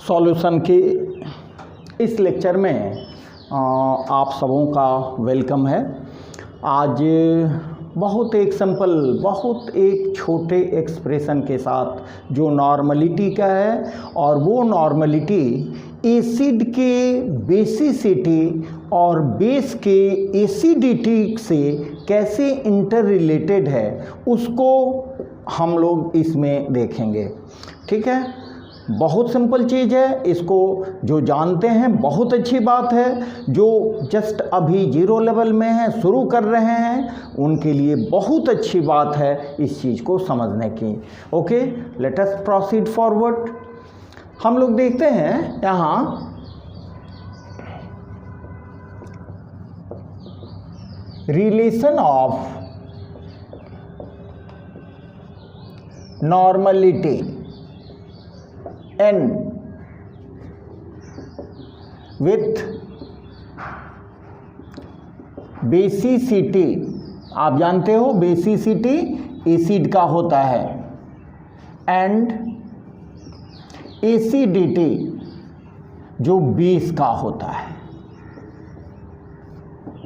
Solution के इस lecture में आप सबों का वेलकम है। आज बहुत एक सिंपल, बहुत एक छोटे एक्सप्रेशन के साथ जो नॉर्मलिटी का है, और वो नॉर्मलिटी एसिड के बेसिसिटी और बेस के एसिडिटी से कैसे इंटर रिलेटेड है उसको हम लोग इसमें देखेंगे। ठीक है, बहुत सिंपल चीज़ है, इसको जो जानते हैं बहुत अच्छी बात है, जो जस्ट अभी जीरो लेवल में है, शुरू कर रहे हैं, उनके लिए बहुत अच्छी बात है इस चीज़ को समझने की। Okay, let us proceed forward. हम लोग देखते हैं यहाँ relation of normality N with basicity. आप जानते हो बेसिसिटी एसिड का होता है, एंड एसिडिटी जो बेस का होता है।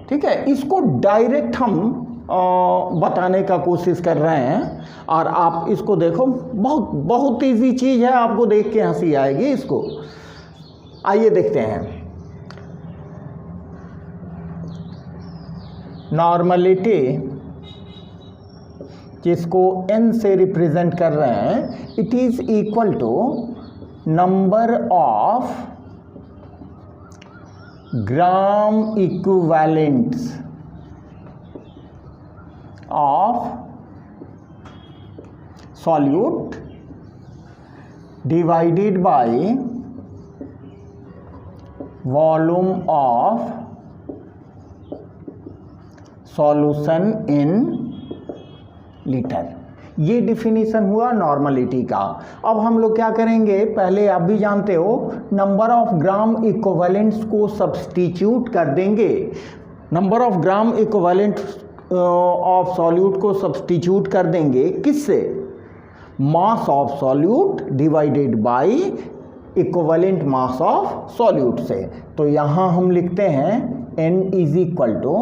ठीक है, इसको डायरेक्ट हम बताने का कोशिश कर रहे हैं, और आप इसको देखो, बहुत बहुत इजी चीज़ है, आपको देख के हंसी आएगी इसको। आइए देखते हैं। नॉर्मलिटी जिसको n से रिप्रेजेंट कर रहे हैं, it is equal to number of gram equivalents of solute divided by volume of solution in liter। ये डिफिनीशन हुआ नॉर्मलिटी का। अब हम लोग क्या करेंगे, पहले आप भी जानते हो, नंबर ऑफ ग्राम इक्विवेलेंट्स को सब्स्टिट्यूट कर देंगे। Number of gram equivalent of solute को सब्स्टिट्यूट कर देंगे किससे? Mass of solute divided by equivalent mass of solute से। तो यहाँ हम लिखते हैं n is equal to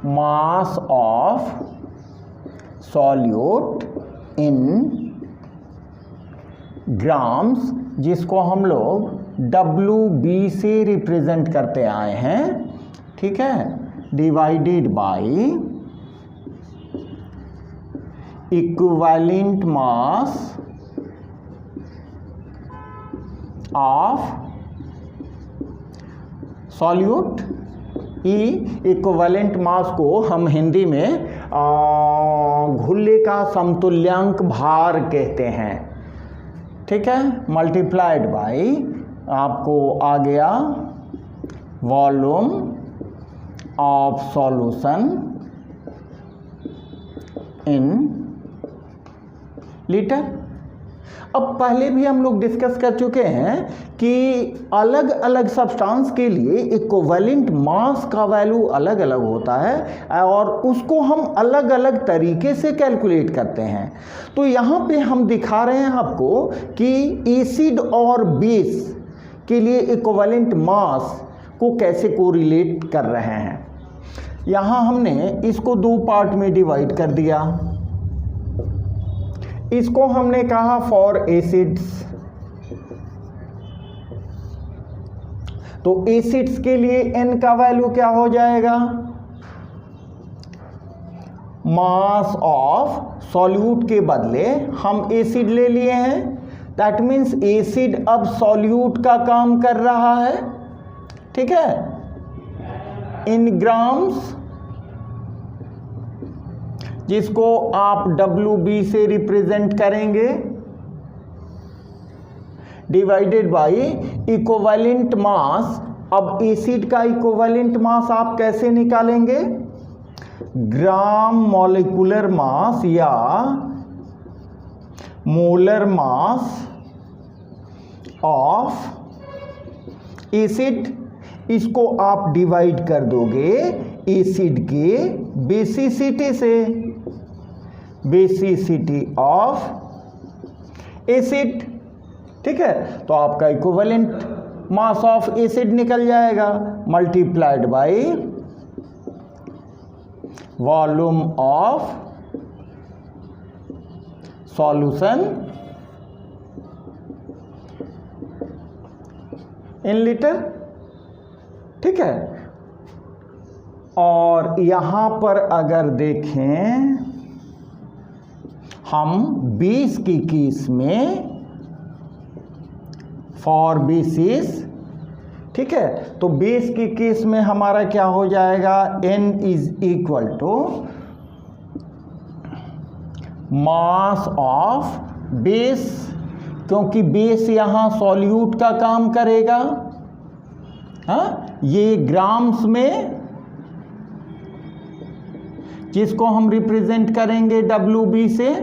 mass of solute in grams, जिसको हम लोग WB से रिप्रेजेंट करते आए हैं। ठीक है, divided by equivalent mass of solute. Equivalent mass को हम हिंदी में घुल्ले का समतुल्यांक भार कहते हैं। ठीक है, मल्टीप्लाइड बाय आपको आ गया volume of solution in litre. अब पहले भी हम लोग डिस्कस कर चुके हैं कि अलग अलग सब्सटेंस के लिए इक्विवेलेंट मास का वैल्यू अलग अलग होता है, और उसको हम अलग अलग तरीके से कैलकुलेट करते हैं। तो यहाँ पे हम दिखा रहे हैं आपको कि एसिड और बेस के लिए इक्विवेलेंट मास को कैसे कोरिलेट कर रहे हैं। यहाँ हमने इसको दो पार्ट में डिवाइड कर दिया। इसको हमने कहा फॉर एसिड्स। तो एसिड्स के लिए n का वैल्यू क्या हो जाएगा? मास ऑफ सॉल्यूट के बदले हम एसिड ले लिए हैं, दैट मीन्स एसिड अब सॉल्यूट का काम कर रहा है। ठीक है, इन ग्राम्स, जिसको आप WB से रिप्रेजेंट करेंगे, डिवाइडेड बाय इक्विवेलेंट मास। अब एसिड का इक्विवेलेंट मास आप कैसे निकालेंगे? ग्राम मॉलिक्यूलर मास या मोलर मास ऑफ एसिड। इसको आप डिवाइड कर दोगे एसिड के बेसिसिटी से, बेसिसिटी ऑफ एसिड। ठीक है, तो आपका इक्विवेलेंट मास ऑफ एसिड निकल जाएगा multiplied by volume of solution in litre. ठीक है, और यहां पर अगर देखें हम बेस की केस में फॉर बेसिस, ठीक है, तो बेस की केस में हमारा क्या हो जाएगा, n is equal to mass of base, क्योंकि बेस यहां सॉल्यूट का काम करेगा। हाँ, ये ग्राम्स में, जिसको हम रिप्रेजेंट करेंगे WB से,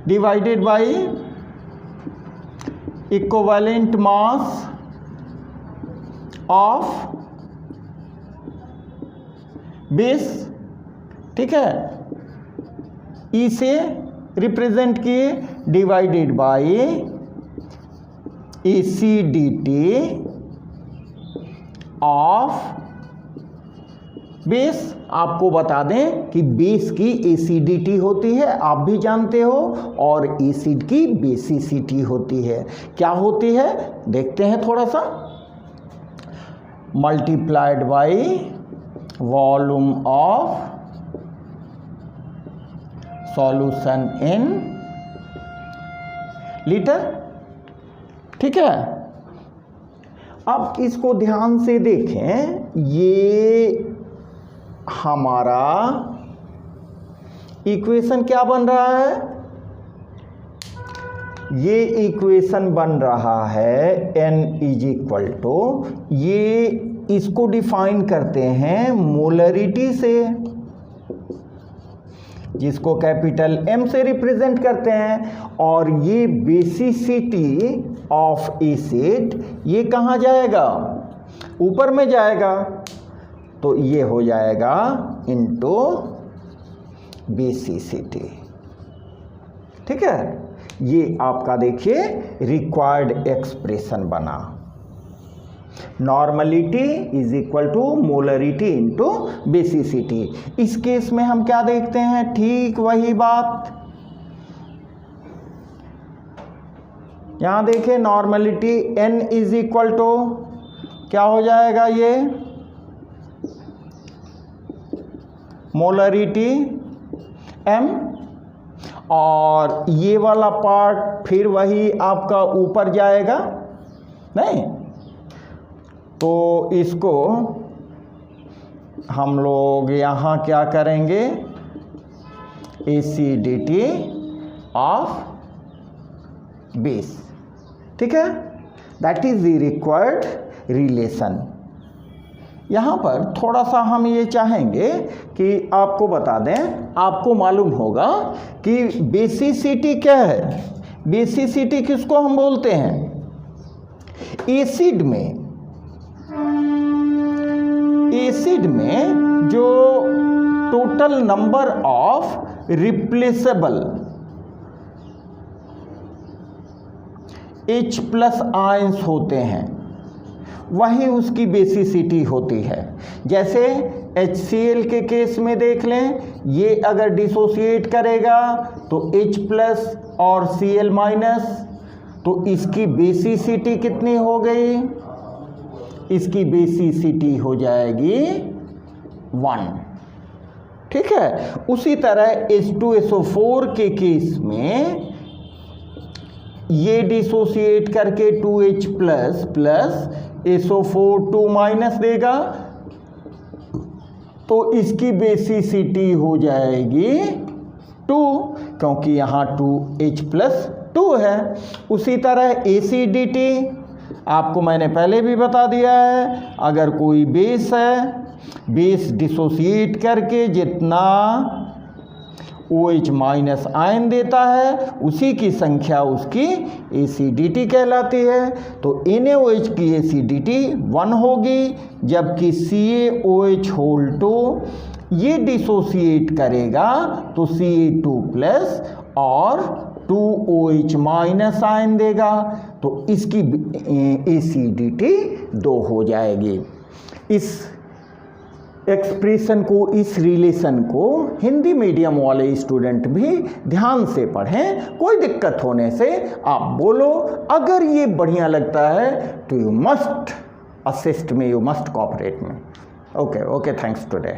divided by equivalent mass of base. ठीक है, ई से रिप्रेजेंट किए, divided by acidity of base. आपको बता दें कि बेस की एसिडिटी होती है, आप भी जानते हो, और एसिड की बेसिसिटी होती है। क्या होती है देखते हैं थोड़ा सा, multiplied by volume of solution in litre. ठीक है, अब इसको ध्यान से देखें, ये हमारा इक्वेशन क्या बन रहा है, ये इक्वेशन बन रहा है n इज इक्वल टू, ये इसको डिफाइन करते हैं मोलरिटी से, जिसको कैपिटल M से रिप्रेजेंट करते हैं, और ये बेसिसिटी ऑफ एसिड, ये कहाँ जाएगा, ऊपर में जाएगा, तो ये हो जाएगा इनटू बेसिसिटी। ठीक है, ये आपका देखिए रिक्वायर्ड एक्सप्रेशन बना, normality is equal to molarity into basicity. इस केस में हम क्या देखते हैं, ठीक वही बात, यहां देखिए normality n is equal to क्या हो जाएगा, ये मोलरिटी m, और ये वाला पार्ट फिर वही आपका ऊपर जाएगा, नहीं तो इसको हम लोग यहाँ क्या करेंगे, एसिडिटी ऑफ बेस। ठीक है, that is the required relation. यहाँ पर थोड़ा सा हम ये चाहेंगे कि आपको बता दें, आपको मालूम होगा कि बेसिसिटी क्या है, बेसिसिटी किसको हम बोलते हैं, एसिड में जो total number of replaceable H+ ions होते हैं, वही उसकी बेसिसिटी होती है। जैसे HCl के केस में देख लें, ये अगर डिसोसिएट करेगा तो H+ और Cl-, तो इसकी बेसिसिटी कितनी हो गई, इसकी बेसिसिटी हो जाएगी 1। ठीक है, उसी तरह H2SO4 के केस में ये डिसोसिएट करके 2H+ प्लस SO4 2- देगा, तो इसकी बेसिसिटी हो जाएगी 2, क्योंकि यहाँ 2H+2 है। उसी तरह एसिडिटी आपको मैंने पहले भी बता दिया है, अगर कोई बेस है, बेस डिसोसिएट करके जितना OH- आयन देता है उसी की संख्या उसकी एसिडिटी कहलाती है। तो NaOH की एसिडिटी 1 होगी, जबकि CaOH ये डिसोसिएट करेगा तो Ca2+ और 2OH माइनस आयन देगा, तो इसकी एसिडिटी 2 हो जाएगी। इस एक्सप्रेशन को, इस रिलेशन को हिंदी मीडियम वाले स्टूडेंट भी ध्यान से पढ़ें। कोई दिक्कत होने से आप बोलो। अगर ये बढ़िया लगता है तो you must assist me, you must cooperate me. Okay, thanks today.